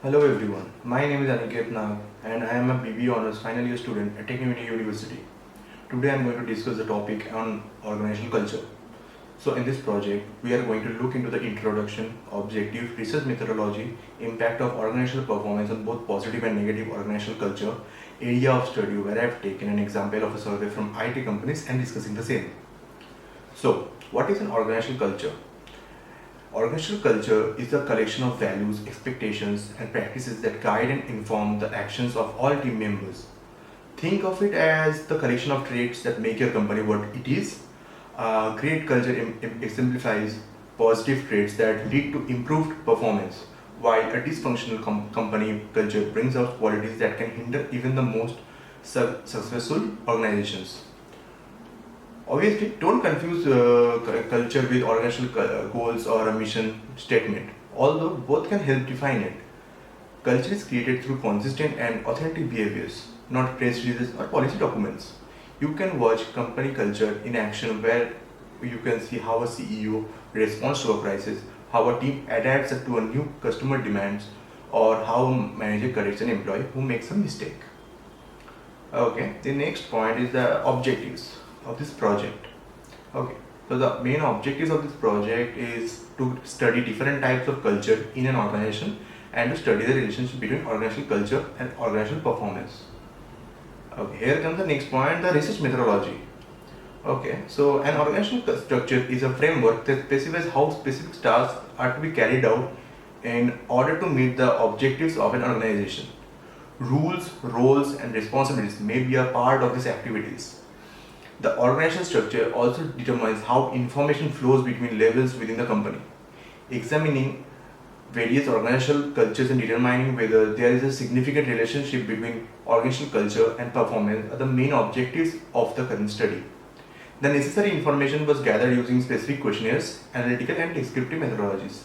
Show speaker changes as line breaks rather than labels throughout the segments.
Hello everyone, my name is Aniket Nag and I am a BBA Honours final year student at Technology University. Today I am going to discuss the topic on organizational culture. So in this project, we are going to look into the introduction, objective, research methodology, impact of organizational performance on both positive and negative organizational culture, area of study where I have taken an example of a survey from IT companies and discussing the same. So what is an organizational culture? Organizational culture is a collection of values, expectations, and practices that guide and inform the actions of all team members. Think of it as the collection of traits that make your company what it is. Great culture exemplifies positive traits that lead to improved performance, while a dysfunctional company culture brings out qualities that can hinder even the most successful organizations. Obviously, don't confuse culture with organizational goals or a mission statement, although both can help define it. Culture is created through consistent and authentic behaviors, not press releases or policy documents. You can watch company culture in action where you can see how a CEO responds to a crisis, how a team adapts to a new customer demands, or how a manager corrects an employee who makes a mistake. Okay, the next point is the objectives of this project. Okay, so the main objectives of this project is to study different types of culture in an organization and to study the relationship between organizational culture and organizational performance. Okay, here comes the next point, the research methodology. Okay, so an organizational structure is a framework that specifies how specific tasks are to be carried out in order to meet the objectives of an organization. Rules, roles, and responsibilities may be a part of these activities. The organizational structure also determines how information flows between levels within the company. Examining various organizational cultures and determining whether there is a significant relationship between organizational culture and performance are the main objectives of the current study. The necessary information was gathered using specific questionnaires, analytical and descriptive methodologies.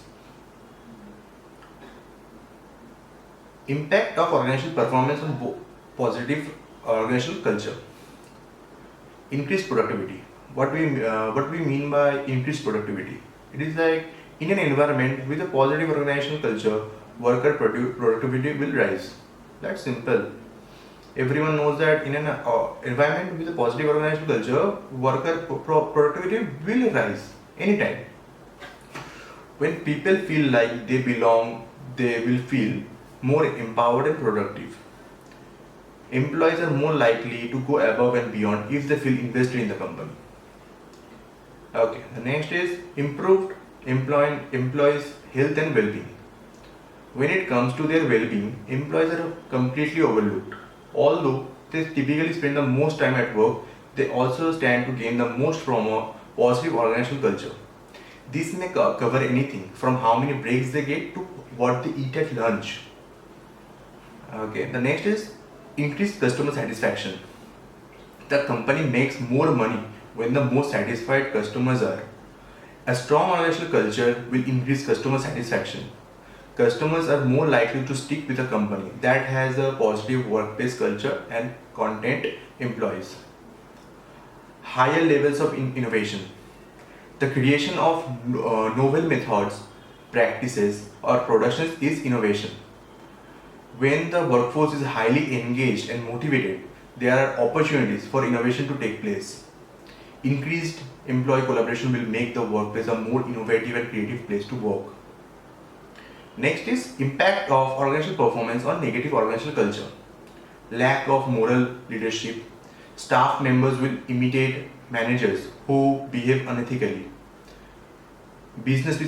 Impact of organizational performance on positive organizational culture. Increased productivity. What we mean by increased productivity? It is like in an environment with a positive organizational culture, worker productivity will rise. That's simple. Everyone knows that in an environment with a positive organizational culture, worker productivity will rise anytime. When people feel like they belong, they will feel more empowered and productive. Employees are more likely to go above and beyond if they feel invested in the company. Okay, the next is improved employees' health and well-being. When it comes to their well-being, employees are completely overlooked. Although they typically spend the most time at work, they also stand to gain the most from a positive organizational culture. This may cover anything from how many breaks they get to what they eat at lunch. Okay, the next is increased customer satisfaction. The company makes more money when the most satisfied customers are. A strong organizational culture will increase customer satisfaction. Customers are more likely to stick with a company that has a positive workplace culture and content employees. Higher levels of innovation. The creation of novel methods, practices, or productions is innovation. When the workforce is highly engaged and motivated, there are opportunities for innovation to take place. Increased employee collaboration will make the workplace a more innovative and creative place to work. Next is impact of organizational performance on negative organizational culture. Lack of moral leadership. Staff members will imitate managers who behave unethically. Business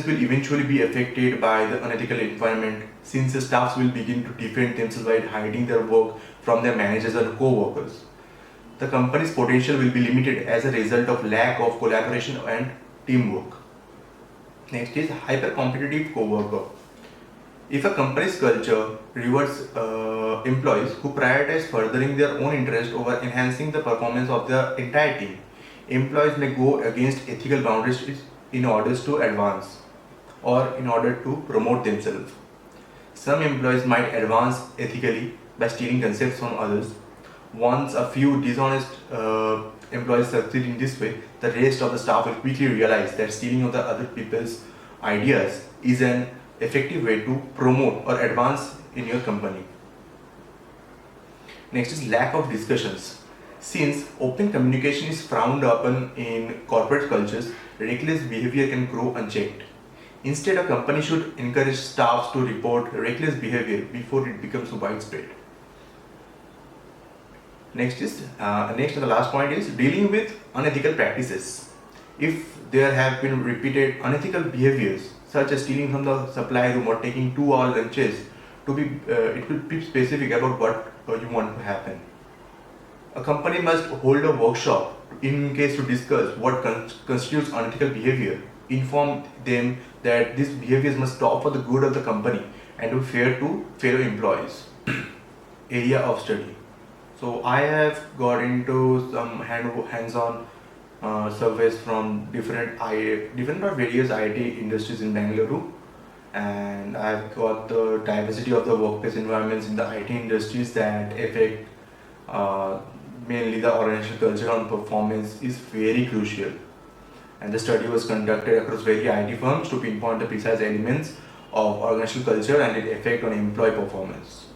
will eventually be affected by the unethical environment since the staffs will begin to defend themselves by hiding their work from their managers and co-workers. The company's potential will be limited as a result of lack of collaboration and teamwork. Next is hyper-competitive co-worker. If a company's culture rewards employees who prioritize furthering their own interest over enhancing the performance of the entire team, employees may go against ethical boundaries in order to advance or in order to promote themselves. Some employees might advance ethically by stealing concepts from others. Once a few dishonest employees succeed in this way, the rest of the staff will quickly realize that stealing of the other people's ideas is an effective way to promote or advance in your company. Next is lack of discussions. Since open communication is frowned upon in corporate cultures, reckless behavior can grow unchecked. Instead, a company should encourage staffs to report reckless behavior before it becomes widespread. Next and the last point is dealing with unethical practices. If there have been repeated unethical behaviors such as stealing from the supply room or taking 2 hour lunches, it will be specific about what you want to happen. A company must hold a workshop in case to discuss what constitutes unethical behavior, inform them that these behaviors must stop for the good of the company and be fair to fellow employees. Area of study. So I have got into some hands-on surveys from different or various IT industries in Bangalore, and I've got the diversity of the workplace environments in the IT industries that affect mainly the organizational culture and performance is very crucial. And the study was conducted across various IT firms to pinpoint the precise elements of organizational culture and its effect on employee performance.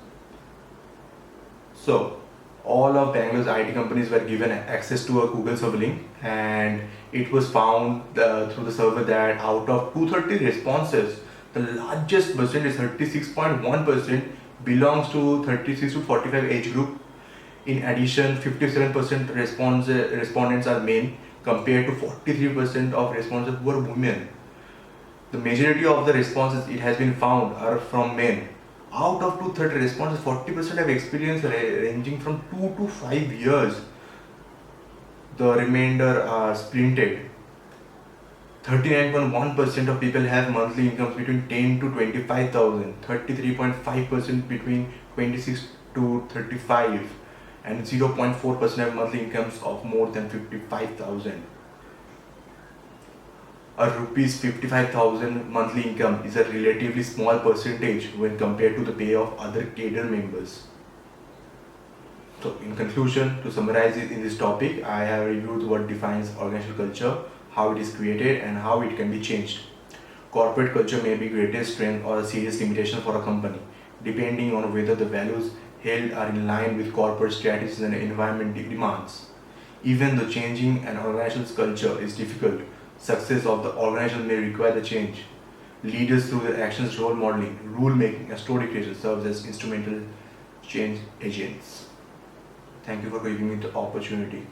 So, all of Bangalore's IT companies were given access to a Google survey link, and it was found through the survey that out of 230 responses, the largest percentage, 36.1%, belongs to 36 to 45 age group. In addition, 57% respondents are men compared to 43% of respondents who are women. The majority of the responses it has been found are from men. Out of 230 responses, 40% have experience ranging from 2 to 5 years. The remainder are sprinted. 39.1% of people have monthly incomes between 10 to 25,000, 33.5% between 26 to 35, and 0.4% have monthly incomes of more than 55,000. A rupees 55,000 monthly income is a relatively small percentage when compared to the pay of other cadre members. So in conclusion, to summarize it in this topic, I have reviewed what defines organizational culture, how it is created and how it can be changed. Corporate culture may be greatest strength or a serious limitation for a company, depending on whether the values held are in line with corporate strategies and environment demands. Even though changing an organizational culture is difficult, success of the organization may require the change. Leaders through their actions, role modeling, rule making and story creation serves as instrumental change agents. Thank you for giving me the opportunity.